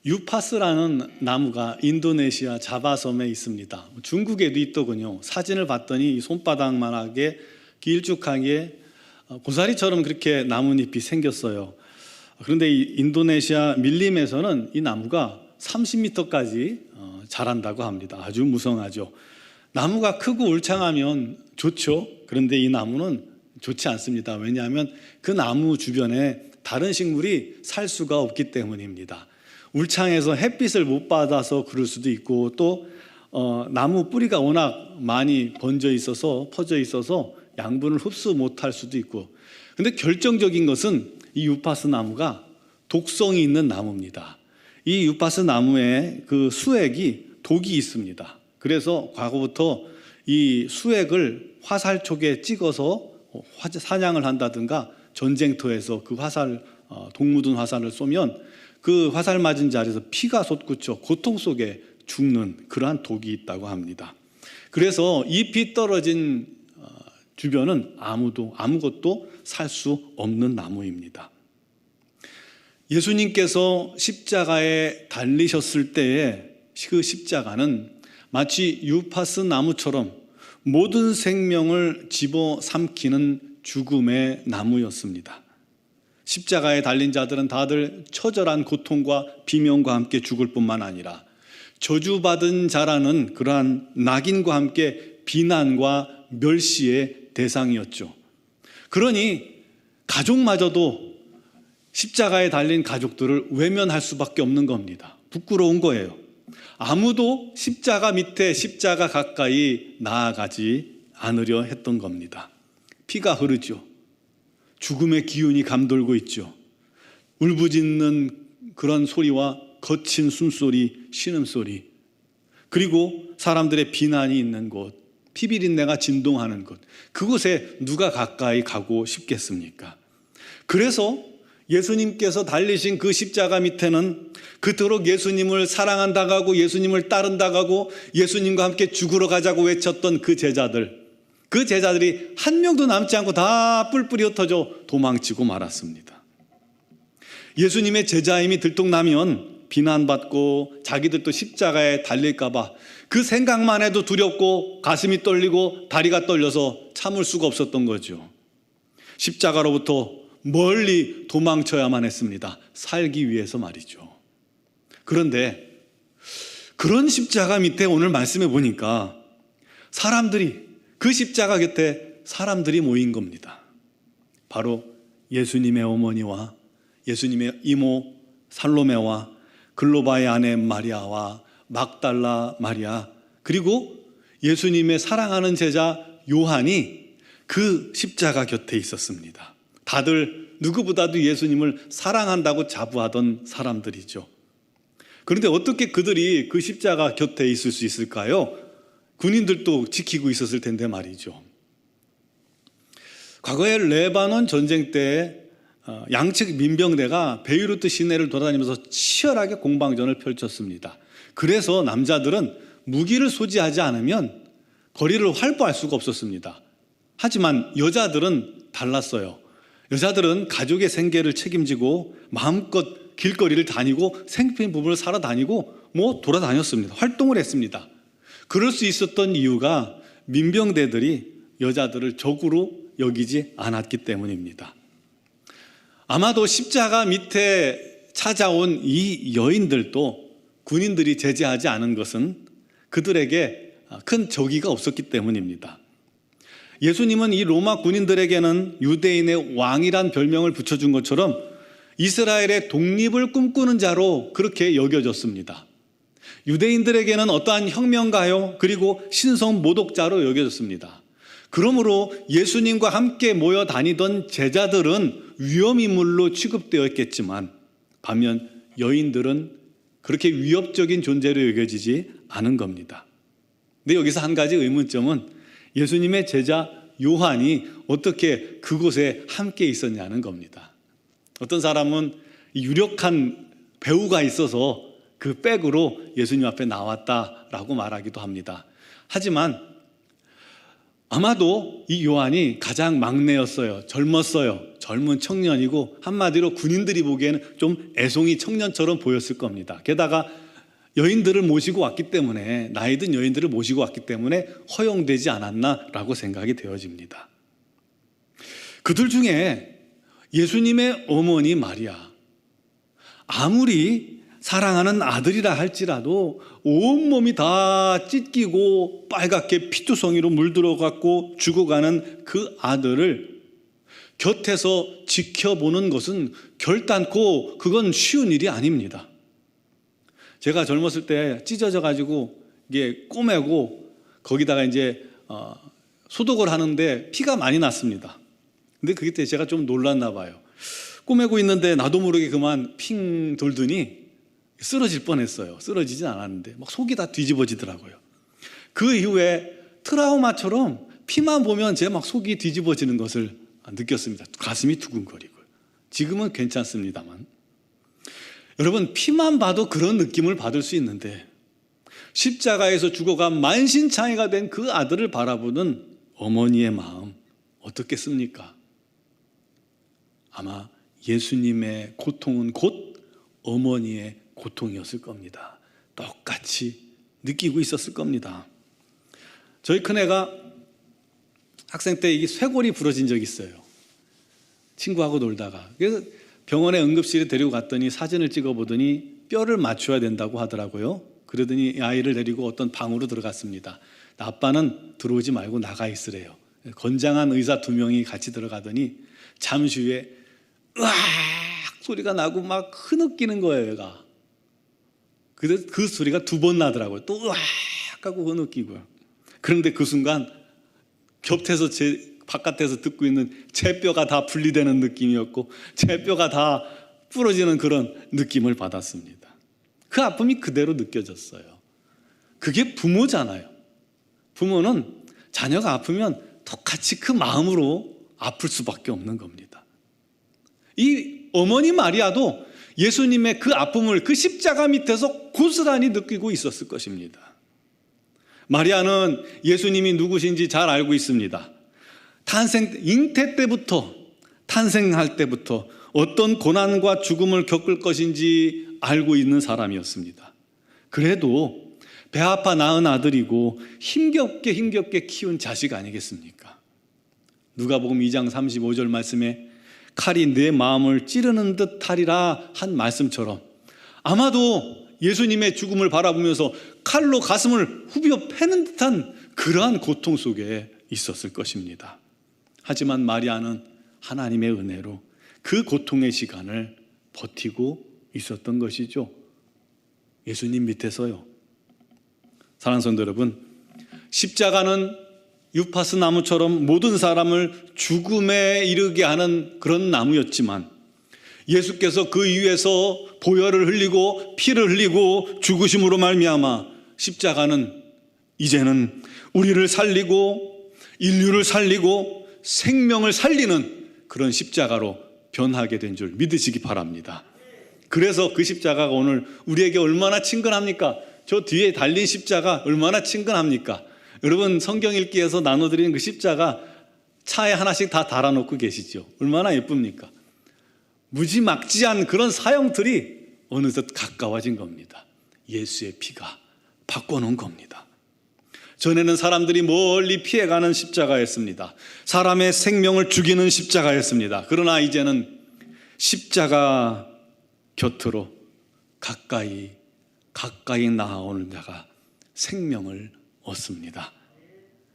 유파스라는 나무가 인도네시아 자바섬에 있습니다. 중국에도 있더군요. 사진을 봤더니 손바닥만하게 길쭉하게 고사리처럼 그렇게 나뭇잎이 생겼어요. 그런데 이 인도네시아 밀림에서는 이 나무가 30m까지 자란다고 합니다. 아주 무성하죠. 나무가 크고 울창하면 좋죠. 그런데 이 나무는 좋지 않습니다. 왜냐하면 그 나무 주변에 다른 식물이 살 수가 없기 때문입니다. 울창해서 햇빛을 못 받아서 그럴 수도 있고, 또 나무 뿌리가 워낙 많이 퍼져 있어서 양분을 흡수 못할 수도 있고. 근데 결정적인 것은 이 유파스 나무가 독성이 있는 나무입니다. 이 유파스 나무에 그 수액이 독이 있습니다. 그래서 과거부터 이 수액을 화살촉에 찍어서 사냥을 한다든가 전쟁터에서 그 독 묻은 화살을 쏘면 그 화살 맞은 자리에서 피가 솟구쳐 고통 속에 죽는 그러한 독이 있다고 합니다. 그래서 잎이 떨어진 주변은 아무것도 살 수 없는 나무입니다. 예수님께서 십자가에 달리셨을 때에 그 십자가는 마치 유파스 나무처럼 모든 생명을 집어삼키는 죽음의 나무였습니다. 십자가에 달린 자들은 다들 처절한 고통과 비명과 함께 죽을 뿐만 아니라 저주받은 자라는 그러한 낙인과 함께 비난과 멸시의 대상이었죠. 그러니 가족마저도 십자가에 달린 가족들을 외면할 수밖에 없는 겁니다. 부끄러운 거예요. 아무도 십자가 밑에 십자가 가까이 나아가지 않으려 했던 겁니다. 피가 흐르죠. 죽음의 기운이 감돌고 있죠. 울부짖는 그런 소리와 거친 숨소리, 신음소리, 그리고 사람들의 비난이 있는 곳, 피비린내가 진동하는 곳, 그곳에 누가 가까이 가고 싶겠습니까? 그래서 예수님께서 달리신 그 십자가 밑에는 그토록 예수님을 사랑한다고 하고 예수님을 따른다고 하고 예수님과 함께 죽으러 가자고 외쳤던 그 제자들이 한 명도 남지 않고 다 뿔뿔이 흩어져 도망치고 말았습니다. 예수님의 제자임이 들통나면 비난받고 자기들도 십자가에 달릴까봐 그 생각만 해도 두렵고 가슴이 떨리고 다리가 떨려서 참을 수가 없었던 거죠. 십자가로부터 멀리 도망쳐야만 했습니다. 살기 위해서 말이죠. 그런데 그런 십자가 밑에 오늘 말씀해 보니까 그 십자가 곁에 사람들이 모인 겁니다. 바로 예수님의 어머니와 예수님의 이모 살로메와 글로바의 아내 마리아와 막달라 마리아, 그리고 예수님의 사랑하는 제자 요한이 그 십자가 곁에 있었습니다. 다들 누구보다도 예수님을 사랑한다고 자부하던 사람들이죠. 그런데 어떻게 그들이 그 십자가 곁에 있을 수 있을까요? 군인들도 지키고 있었을 텐데 말이죠. 과거에 레바논 전쟁 때 양측 민병대가 베이루트 시내를 돌아다니면서 치열하게 공방전을 펼쳤습니다. 그래서 남자들은 무기를 소지하지 않으면 거리를 활보할 수가 없었습니다. 하지만 여자들은 달랐어요. 여자들은 가족의 생계를 책임지고 마음껏 길거리를 다니고 생필 부분을 사러 다니고 돌아다녔습니다. 활동을 했습니다. 그럴 수 있었던 이유가 민병대들이 여자들을 적으로 여기지 않았기 때문입니다. 아마도 십자가 밑에 찾아온 이 여인들도 군인들이 제재하지 않은 것은 그들에게 큰 적의가 없었기 때문입니다. 예수님은 이 로마 군인들에게는 유대인의 왕이란 별명을 붙여준 것처럼 이스라엘의 독립을 꿈꾸는 자로 그렇게 여겨졌습니다. 유대인들에게는 어떠한 혁명가요, 그리고 신성 모독자로 여겨졌습니다. 그러므로 예수님과 함께 모여 다니던 제자들은 위험인물로 취급되었겠지만 반면 여인들은 그렇게 위협적인 존재로 여겨지지 않은 겁니다. 근데 여기서 한 가지 의문점은 예수님의 제자 요한이 어떻게 그곳에 함께 있었냐는 겁니다. 어떤 사람은 유력한 배우가 있어서 그 백으로 예수님 앞에 나왔다라고 말하기도 합니다. 하지만 아마도 이 요한이 가장 막내였어요. 젊었어요. 젊은 청년이고 한마디로 군인들이 보기에는 좀 애송이 청년처럼 보였을 겁니다. 게다가 여인들을 모시고 왔기 때문에, 나이 든 여인들을 모시고 왔기 때문에 허용되지 않았나라고 생각이 되어집니다. 그들 중에 예수님의 어머니 마리아, 아무리 사랑하는 아들이라 할지라도 온몸이 다 찢기고 빨갛게 피투성이로 물들어갖고 죽어가는 그 아들을 곁에서 지켜보는 것은 결단코 그건 쉬운 일이 아닙니다. 제가 젊었을 때 찢어져 가지고 이게 꼬매고 거기다가 이제 소독을 하는데 피가 많이 났습니다. 근데 그때 제가 좀 놀랐나 봐요. 꼬매고 있는데 나도 모르게 그만 핑 돌더니 쓰러질 뻔했어요. 쓰러지진 않았는데 막 속이 다 뒤집어지더라고요. 그 이후에 트라우마처럼 피만 보면 제 막 속이 뒤집어지는 것을 느꼈습니다. 가슴이 두근거리고요. 지금은 괜찮습니다만, 여러분, 피만 봐도 그런 느낌을 받을 수 있는데 십자가에서 죽어간 만신창이가 된 그 아들을 바라보는 어머니의 마음 어떻겠습니까? 아마 예수님의 고통은 곧 어머니의 고통이었을 겁니다. 똑같이 느끼고 있었을 겁니다. 저희 큰애가 학생 때 이게 쇄골이 부러진 적이 있어요. 친구하고 놀다가. 그래서 병원에 응급실에 데리고 갔더니 사진을 찍어보더니 뼈를 맞춰야 된다고 하더라고요. 그러더니 아이를 데리고 어떤 방으로 들어갔습니다. 아빠는 들어오지 말고 나가 있으래요. 건장한 의사 2명이 같이 들어가더니 잠시 후에 으악 소리가 나고 막 흐느끼는 거예요, 얘가. 그 소리가 2번 나더라고요. 또 으악 하고 흐느끼고요. 그런데 그 순간 곁에서 바깥에서 듣고 있는 제 뼈가 다 분리되는 느낌이었고 제 뼈가 다 부러지는 그런 느낌을 받았습니다. 그 아픔이 그대로 느껴졌어요. 그게 부모잖아요. 부모는 자녀가 아프면 똑같이 그 마음으로 아플 수밖에 없는 겁니다. 이 어머니 마리아도 예수님의 그 아픔을 그 십자가 밑에서 고스란히 느끼고 있었을 것입니다. 마리아는 예수님이 누구신지 잘 알고 있습니다. 잉태 때부터, 탄생할 때부터 어떤 고난과 죽음을 겪을 것인지 알고 있는 사람이었습니다. 그래도 배 아파 낳은 아들이고 힘겹게 키운 자식 아니겠습니까? 누가복음 2장 35절 말씀에 칼이 내 마음을 찌르는 듯 하리라 한 말씀처럼 아마도 예수님의 죽음을 바라보면서 칼로 가슴을 후벼 패는 듯한 그러한 고통 속에 있었을 것입니다. 하지만 마리아는 하나님의 은혜로 그 고통의 시간을 버티고 있었던 것이죠. 예수님 밑에서요. 사랑하는 성도 여러분, 십자가는 유파스 나무처럼 모든 사람을 죽음에 이르게 하는 그런 나무였지만 예수께서 그 위에서 보혈을 흘리고 피를 흘리고 죽으심으로 말미암아 십자가는 이제는 우리를 살리고 인류를 살리고 생명을 살리는 그런 십자가로 변하게 된 줄 믿으시기 바랍니다. 그래서 그 십자가가 오늘 우리에게 얼마나 친근합니까? 저 뒤에 달린 십자가 얼마나 친근합니까? 여러분, 성경 읽기에서 나눠드리는 그 십자가 차에 하나씩 다 달아놓고 계시죠? 얼마나 예쁩니까? 무지막지한 그런 사형들이 어느덧 가까워진 겁니다. 예수의 피가 바꿔놓은 겁니다. 전에는 사람들이 멀리 피해가는 십자가였습니다. 사람의 생명을 죽이는 십자가였습니다. 그러나 이제는 십자가 곁으로 가까이 나아오는 자가 생명을 얻습니다.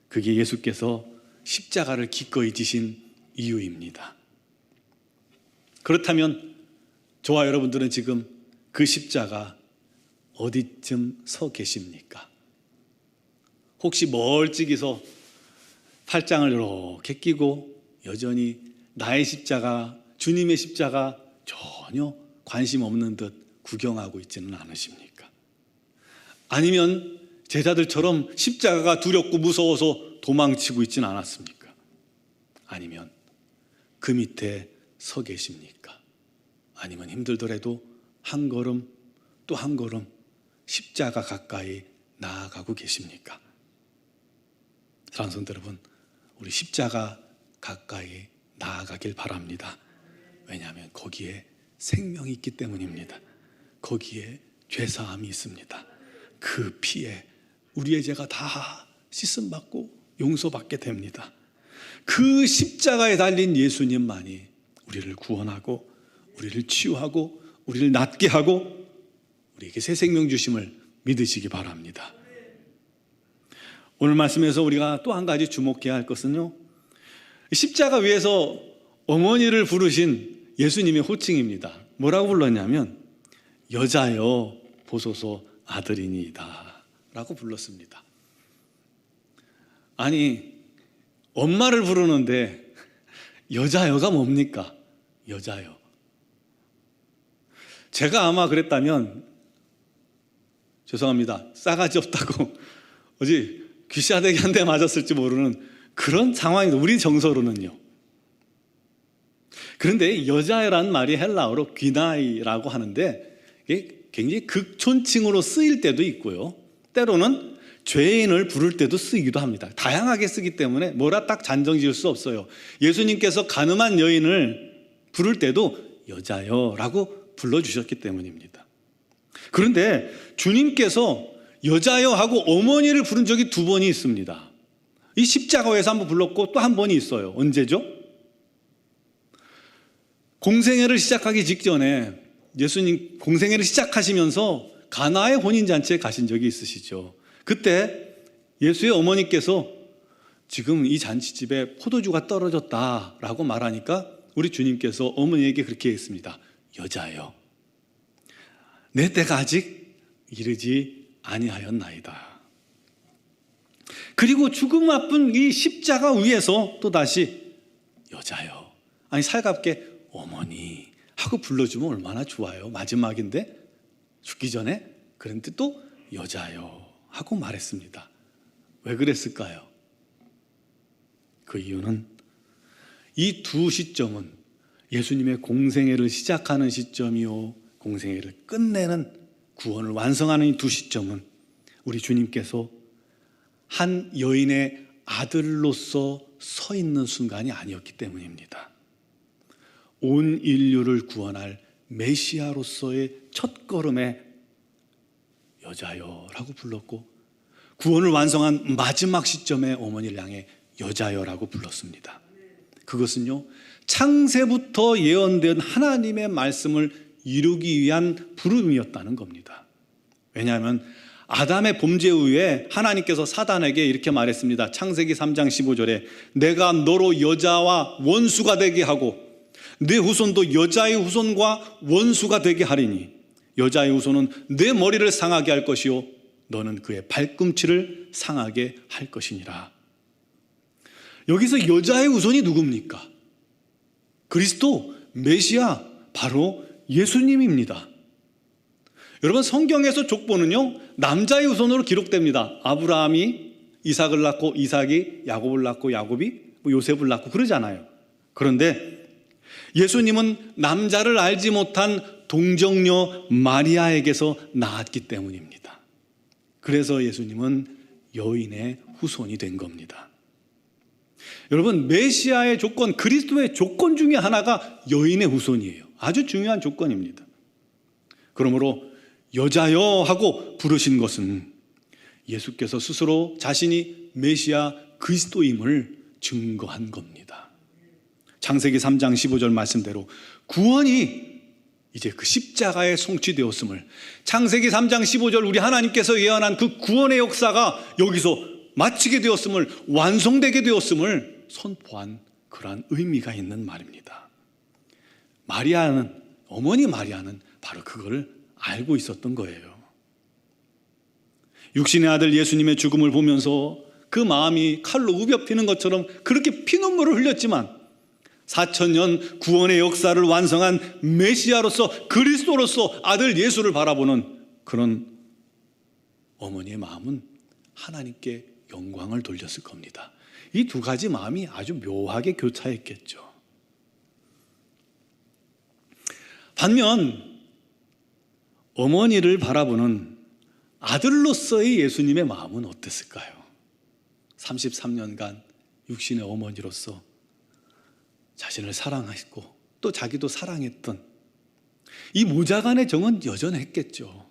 그게 예수께서 십자가를 기꺼이 지신 이유입니다. 그렇다면 저와 여러분들은 지금 그 십자가 어디쯤 서 계십니까? 혹시 멀찍이서 팔짱을 이렇게 끼고 여전히 나의 십자가, 주님의 십자가 전혀 관심 없는 듯 구경하고 있지는 않으십니까? 아니면 제자들처럼 십자가가 두렵고 무서워서 도망치고 있지는 않았습니까? 아니면 그 밑에 서 계십니까? 아니면 힘들더라도 한 걸음 또 한 걸음 십자가 가까이 나아가고 계십니까? 사랑하는 성도 여러분, 우리 십자가 가까이 나아가길 바랍니다. 왜냐하면 거기에 생명이 있기 때문입니다. 거기에 죄사함이 있습니다. 그 피에 우리의 죄가 다 씻음받고 용서받게 됩니다. 그 십자가에 달린 예수님만이 우리를 구원하고 우리를 치유하고 우리를 낫게 하고 우리에게 새 생명 주심을 믿으시기 바랍니다. 오늘 말씀에서 우리가 또 한 가지 주목해야 할 것은요, 십자가 위에서 어머니를 부르신 예수님의 호칭입니다. 뭐라고 불렀냐면 여자여 보소서 아들이니이다 라고 불렀습니다. 아니, 엄마를 부르는데 여자여가 뭡니까? 여자여. 제가 아마 그랬다면, 죄송합니다, 싸가지 없다고 어디 귀싸대기 한 대 맞았을지 모르는 그런 상황입니다. 우리 정서로는요. 그런데 여자라는 말이 헬라어로 귀나이라고 하는데 이게 굉장히 극존칭으로 쓰일 때도 있고요, 때로는 죄인을 부를 때도 쓰기도 합니다. 다양하게 쓰기 때문에 뭐라 딱 단정 지을 수 없어요. 예수님께서 가늠한 여인을 부를 때도 여자여라고 불러주셨기 때문입니다. 그런데 주님께서 여자여 하고 어머니를 부른 적이 2번이 있습니다. 이 십자가에서 한번 불렀고 또 한 번이 있어요. 언제죠? 공생애를 시작하기 직전에 예수님 공생애를 시작하시면서 가나의 혼인잔치에 가신 적이 있으시죠. 그때 예수의 어머니께서 지금 이 잔치집에 포도주가 떨어졌다라고 말하니까 우리 주님께서 어머니에게 그렇게 했습니다. 여자여, 내 때가 아직 이르지 아니하였나이다. 그리고 죽음 앞은 이 십자가 위에서 또다시 여자여, 아니 살갑게 어머니 하고 불러주면 얼마나 좋아요. 마지막인데 죽기 전에. 그런데 또 여자여 하고 말했습니다. 왜 그랬을까요? 그 이유는 이 2 시점은 예수님의 공생애를 시작하는 시점이요, 공생애를 끝내는 구원을 완성하는 이 2 시점은 우리 주님께서 한 여인의 아들로서 서 있는 순간이 아니었기 때문입니다. 온 인류를 구원할 메시아로서의 첫걸음에 여자여라고 불렀고, 구원을 완성한 마지막 시점에 어머니를 향해 여자여라고 불렀습니다. 그것은요, 창세부터 예언된 하나님의 말씀을 이루기 위한 부름이었다는 겁니다. 왜냐하면 아담의 범죄 후에 하나님께서 사단에게 이렇게 말했습니다. 창세기 3장 15절에 내가 너로 여자와 원수가 되게 하고 내 후손도 여자의 후손과 원수가 되게 하리니 여자의 후손은 내 머리를 상하게 할 것이요 너는 그의 발꿈치를 상하게 할 것이니라. 여기서 여자의 후손이 누굽니까? 그리스도 메시아, 바로 예수님입니다. 여러분, 성경에서 족보는요 남자의 후손으로 기록됩니다. 아브라함이 이삭을 낳고 이삭이 야곱을 낳고 야곱이 요셉을 낳고 그러잖아요. 그런데 예수님은 남자를 알지 못한 동정녀 마리아에게서 낳았기 때문입니다. 그래서 예수님은 여인의 후손이 된 겁니다. 여러분, 메시아의 조건, 그리스도의 조건 중에 하나가 여인의 후손이에요. 아주 중요한 조건입니다. 그러므로 여자여 하고 부르신 것은 예수께서 스스로 자신이 메시아 그리스도임을 증거한 겁니다. 창세기 3장 15절 말씀대로 구원이 이제 그 십자가에 성취되었음을, 창세기 3장 15절 우리 하나님께서 예언한 그 구원의 역사가 여기서 마치게 되었음을, 완성되게 되었음을 선포한 그러한 의미가 있는 말입니다. 마리아는, 어머니 마리아는 바로 그걸 알고 있었던 거예요. 육신의 아들 예수님의 죽음을 보면서 그 마음이 칼로 우벼피는 것처럼 그렇게 피눈물을 흘렸지만 4000년 구원의 역사를 완성한 메시아로서, 그리스도로서 아들 예수를 바라보는 그런 어머니의 마음은 하나님께 영광을 돌렸을 겁니다. 이 2가지 마음이 아주 묘하게 교차했겠죠. 반면 어머니를 바라보는 아들로서의 예수님의 마음은 어땠을까요? 33년간 육신의 어머니로서 자신을 사랑했고 또 자기도 사랑했던 이 모자 간의 정은 여전했겠죠.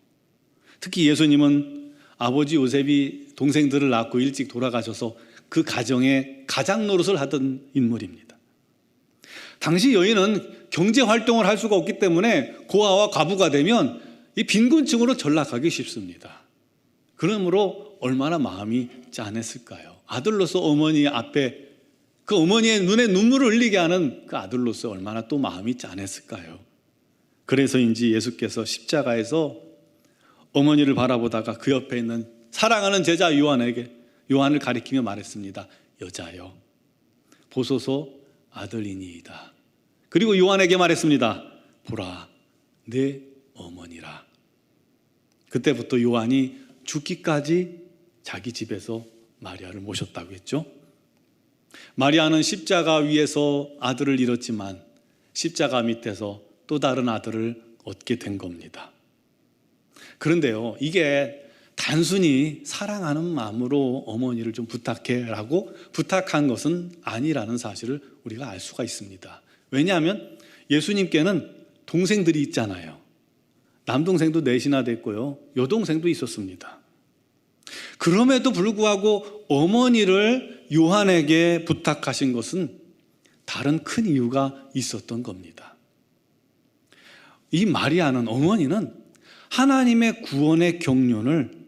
특히 예수님은 아버지 요셉이 동생들을 낳고 일찍 돌아가셔서 그 가정의 가장 노릇을 하던 인물입니다. 당시 여인은 경제 활동을 할 수가 없기 때문에 고아와 과부가 되면 이 빈곤층으로 전락하기 쉽습니다. 그러므로 얼마나 마음이 짠했을까요? 아들로서 어머니 앞에 그 어머니의 눈에 눈물을 흘리게 하는 그 아들로서 얼마나 또 마음이 짠했을까요? 그래서인지 예수께서 십자가에서 어머니를 바라보다가 그 옆에 있는 사랑하는 제자 요한을 가리키며 말했습니다. 여자여, 보소서 아들이니이다. 그리고 요한에게 말했습니다. 보라, 내 어머니라. 그때부터 요한이 죽기까지 자기 집에서 마리아를 모셨다고 했죠. 마리아는 십자가 위에서 아들을 잃었지만 십자가 밑에서 또 다른 아들을 얻게 된 겁니다. 그런데요, 이게 단순히 사랑하는 마음으로 어머니를 좀 부탁해라고 부탁한 것은 아니라는 사실을 우리가 알 수가 있습니다. 왜냐하면 예수님께는 동생들이 있잖아요. 남동생도 넷이나 됐고요, 여동생도 있었습니다. 그럼에도 불구하고 어머니를 요한에게 부탁하신 것은 다른 큰 이유가 있었던 겁니다. 이 마리아는, 어머니는 하나님의 구원의 경륜을,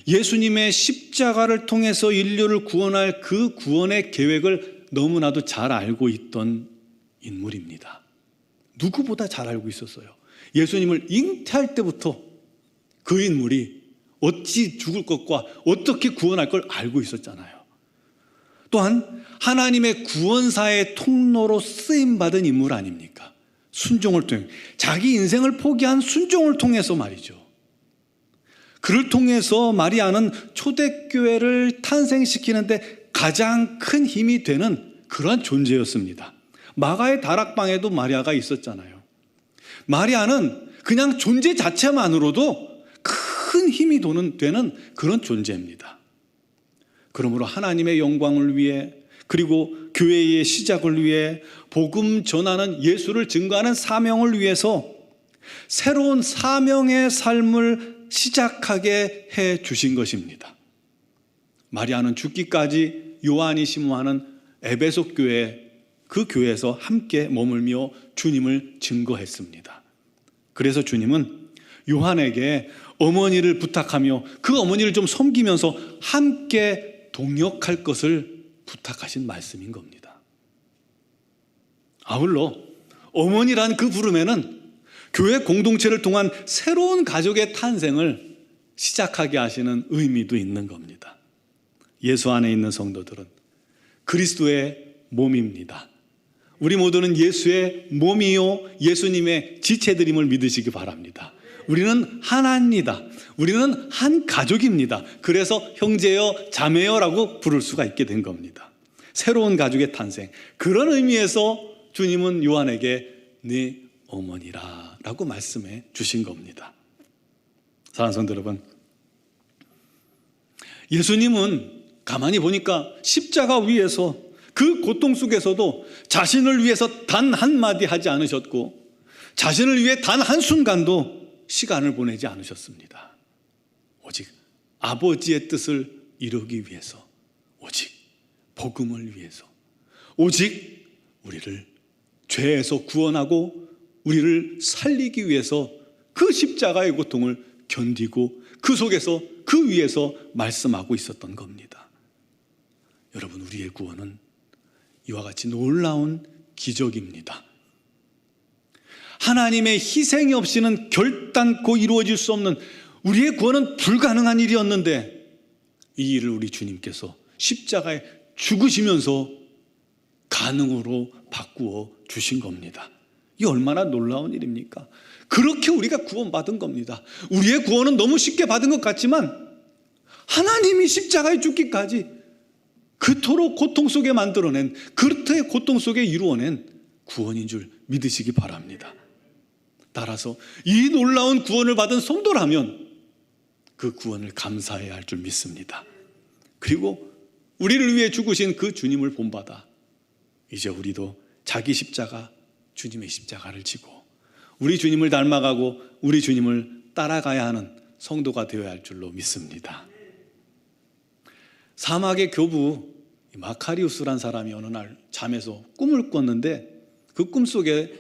예수님의 십자가를 통해서 인류를 구원할 그 구원의 계획을 너무나도 잘 알고 있던 인물입니다. 누구보다 잘 알고 있었어요. 예수님을 잉태할 때부터 그 인물이 어찌 죽을 것과 어떻게 구원할 걸 알고 있었잖아요. 또한 하나님의 구원사의 통로로 쓰임받은 인물 아닙니까? 순종을 통해, 자기 인생을 포기한 순종을 통해서 말이죠. 그를 통해서 마리아는 초대교회를 탄생시키는데 가장 큰 힘이 되는 그러한 존재였습니다. 마가의 다락방에도 마리아가 있었잖아요. 마리아는 그냥 존재 자체만으로도 큰 힘이 되는 그런 존재입니다. 그러므로 하나님의 영광을 위해, 그리고 교회의 시작을 위해, 복음 전하는 예수를 증거하는 사명을 위해서 새로운 사명의 삶을 시작하게 해 주신 것입니다. 마리아는 죽기까지 요한이 심호하는 에베소 교회, 그 교회에서 함께 머물며 주님을 증거했습니다. 그래서 주님은 요한에게 어머니를 부탁하며 그 어머니를 좀 섬기면서 함께 동역할 것을 부탁하신 말씀인 겁니다. 아울러 어머니란 그 부름에는 교회 공동체를 통한 새로운 가족의 탄생을 시작하게 하시는 의미도 있는 겁니다. 예수 안에 있는 성도들은 그리스도의 몸입니다. 우리 모두는 예수의 몸이요 예수님의 지체들임을 믿으시기 바랍니다. 우리는 하나입니다. 우리는 한 가족입니다. 그래서 형제여 자매여라고 부를 수가 있게 된 겁니다. 새로운 가족의 탄생, 그런 의미에서 주님은 요한에게 네 어머니라 라고 말씀해 주신 겁니다. 사랑하는 성도 여러분, 예수님은 가만히 보니까 십자가 위에서 그 고통 속에서도 자신을 위해서 단 한마디 하지 않으셨고, 자신을 위해 단 한순간도 시간을 보내지 않으셨습니다. 오직 아버지의 뜻을 이루기 위해서, 오직 복음을 위해서, 오직 우리를 죄에서 구원하고 우리를 살리기 위해서 그 십자가의 고통을 견디고 그 속에서, 그 위에서 말씀하고 있었던 겁니다. 여러분, 우리의 구원은 이와 같이 놀라운 기적입니다. 하나님의 희생이 없이는 결단코 이루어질 수 없는, 우리의 구원은 불가능한 일이었는데 이 일을 우리 주님께서 십자가에 죽으시면서 가능으로 바꾸어 주신 겁니다. 이게 얼마나 놀라운 일입니까? 그렇게 우리가 구원받은 겁니다. 우리의 구원은 너무 쉽게 받은 것 같지만 하나님이 십자가에 죽기까지 그토록 고통 속에 만들어낸, 그토록 고통 속에 이루어낸 구원인 줄 믿으시기 바랍니다. 따라서 이 놀라운 구원을 받은 성도라면 그 구원을 감사해야 할 줄 믿습니다. 그리고 우리를 위해 죽으신 그 주님을 본받아 이제 우리도 자기 십자가, 주님의 십자가를 지고 우리 주님을 닮아가고 우리 주님을 따라가야 하는 성도가 되어야 할 줄로 믿습니다. 사막의 교부 마카리우스란 사람이 어느 날 잠에서 꿈을 꿨는데 그 꿈속에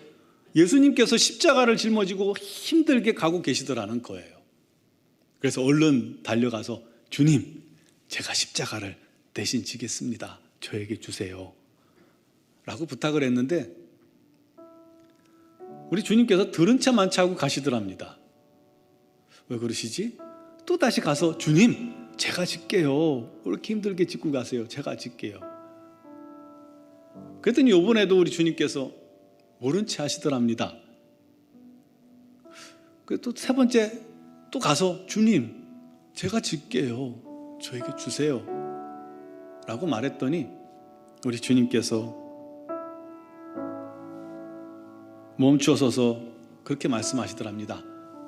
예수님께서 십자가를 짊어지고 힘들게 가고 계시더라는 거예요. 그래서 얼른 달려가서 주님, 제가 십자가를 대신 지겠습니다. 저에게 주세요. 라고 부탁을 했는데 우리 주님께서 들은 체 많지 하고 가시더랍니다. 왜 그러시지? 또 다시 가서 주님, 제가 질게요. 왜 이렇게 힘들게 짓고 가세요? 제가 질게요. 그랬더니 이번에도 우리 주님께서 모른 체 하시더랍니다. 또 세 번째 또 가서 주님, 제가 질게요. 저에게 주세요. 라고 말했더니 우리 주님께서 멈추어서서 그렇게 말씀하시더랍니다.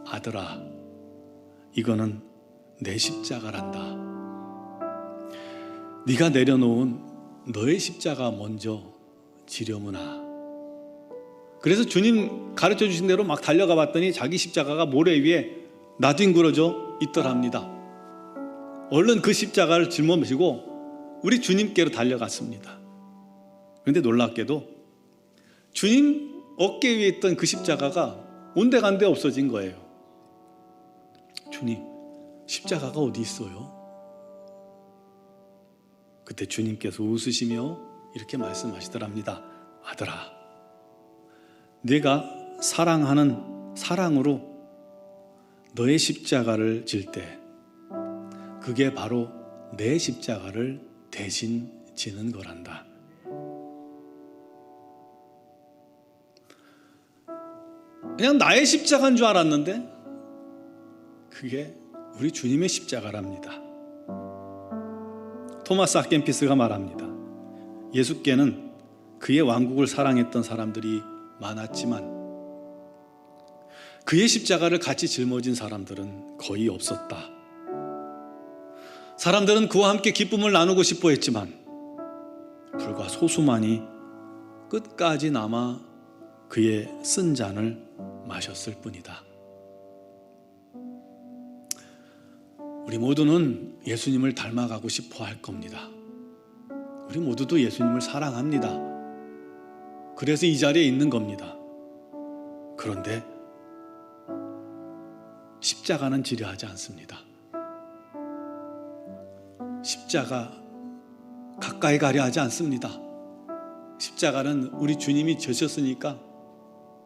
아들아, 이거는 내 십자가란다. 네가 내려놓은 너의 십자가 먼저 지려무나. 그래서 주님 가르쳐 주신 대로 막 달려가 봤더니 자기 십자가가 모래 위에 나뒹굴어져 있더랍니다. 얼른 그 십자가를 짊어지고 우리 주님께로 달려갔습니다. 그런데 놀랍게도 주님 어깨 위에 있던 그 십자가가 온데간데 없어진 거예요. 주님, 십자가가 어디 있어요? 그때 주님께서 웃으시며 이렇게 말씀하시더랍니다. 아들아, 네가 사랑하는 사랑으로 너의 십자가를 질 때 그게 바로 내 십자가를 대신 지는 거란다. 그냥 나의 십자가인 줄 알았는데 그게 우리 주님의 십자가랍니다. 토마스 아켄피스가 말합니다. 예수께는 그의 왕국을 사랑했던 사람들이 많았지만 그의 십자가를 같이 짊어진 사람들은 거의 없었다. 사람들은 그와 함께 기쁨을 나누고 싶어 했지만 불과 소수만이 끝까지 남아 그의 쓴 잔을 마셨을 뿐이다. 우리 모두는 예수님을 닮아가고 싶어 할 겁니다. 우리 모두도 예수님을 사랑합니다. 그래서 이 자리에 있는 겁니다. 그런데 십자가는 지려 하지 않습니다. 십자가 가까이 가려 하지 않습니다. 십자가는 우리 주님이 져셨으니까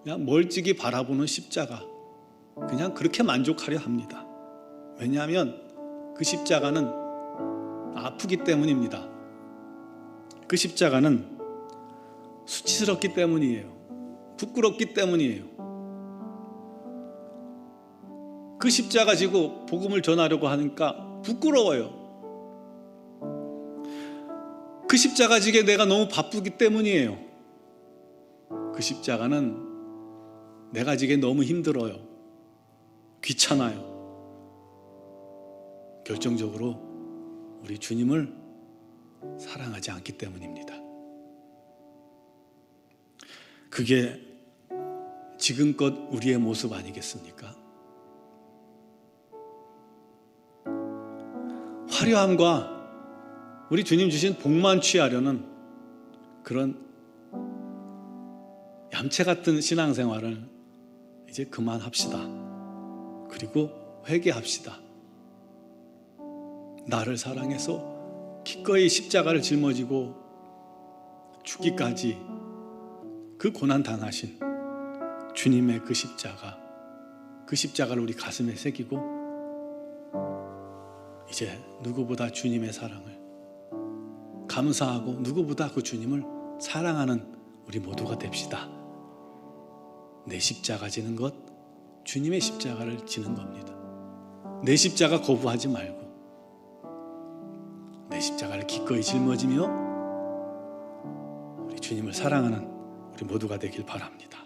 그냥 멀찍이 바라보는 십자가, 그냥 그렇게 만족하려 합니다. 왜냐하면 그 십자가는 아프기 때문입니다. 그 십자가는 수치스럽기 때문이에요. 부끄럽기 때문이에요. 그 십자가 지고 복음을 전하려고 하니까 부끄러워요. 그 십자가 지게 내가 너무 바쁘기 때문이에요. 그 십자가는 내가 지게 너무 힘들어요. 귀찮아요. 결정적으로 우리 주님을 사랑하지 않기 때문입니다. 그게 지금껏 우리의 모습 아니겠습니까? 화려함과 우리 주님 주신 복만 취하려는 그런 얌체 같은 신앙생활을 이제 그만합시다. 그리고 회개합시다. 나를 사랑해서 기꺼이 십자가를 짊어지고 죽기까지 그 고난 당하신 주님의 그 십자가를 우리 가슴에 새기고 이제 누구보다 주님의 사랑을 감사하고 누구보다 그 주님을 사랑하는 우리 모두가 됩시다. 내 십자가 지는 것, 주님의 십자가를 지는 겁니다. 내 십자가 거부하지 말고 내 십자가를 기꺼이 짊어지며 우리 주님을 사랑하는 우리 모두가 되길 바랍니다.